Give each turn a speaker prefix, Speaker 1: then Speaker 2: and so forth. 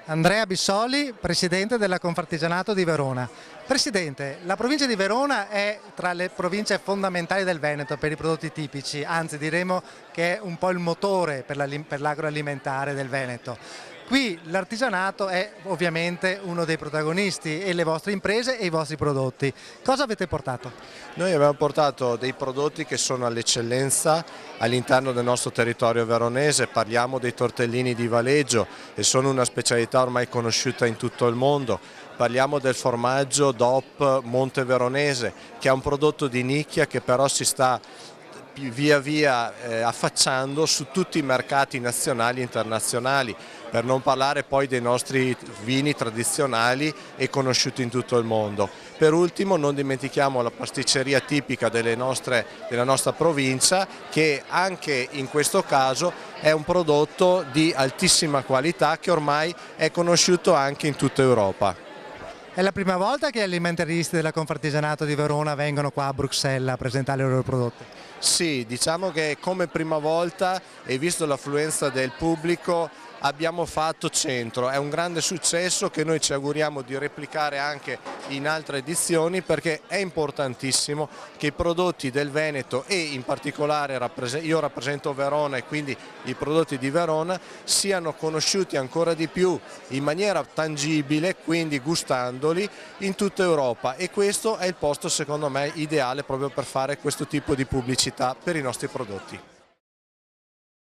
Speaker 1: Andrea Bissoli, Presidente della Confartigianato di Verona. Presidente, la provincia di Verona è tra le province fondamentali del Veneto per i prodotti tipici, anzi diremo che è un po' il motore per l'agroalimentare del Veneto. Qui l'artigianato è ovviamente uno dei protagonisti e le vostre imprese e i vostri prodotti. Cosa avete portato?
Speaker 2: Noi abbiamo portato dei prodotti che sono all'eccellenza all'interno del nostro territorio veronese, parliamo dei tortellini di Valeggio e sono una specialità ormai conosciuta in tutto il mondo. Parliamo del formaggio DOP Monte Veronese, che è un prodotto di nicchia che però si sta via via affacciando su tutti i mercati nazionali e internazionali, per non parlare poi dei nostri vini tradizionali e conosciuti in tutto il mondo. Per ultimo non dimentichiamo la pasticceria tipica della nostra provincia, che anche in questo caso è un prodotto di altissima qualità che ormai è conosciuto anche in tutta Europa.
Speaker 1: È la prima volta che gli alimentaristi della Confartigianato di Verona vengono qua a Bruxelles a presentare i loro prodotti?
Speaker 2: Sì, diciamo che come prima volta e visto l'affluenza del pubblico abbiamo fatto centro, è un grande successo che noi ci auguriamo di replicare anche in altre edizioni, perché è importantissimo che i prodotti del Veneto e in particolare io rappresento Verona e quindi i prodotti di Verona siano conosciuti ancora di più in maniera tangibile, quindi gustandoli in tutta Europa, e questo è il posto secondo me ideale proprio per fare questo tipo di pubblicità per i nostri prodotti.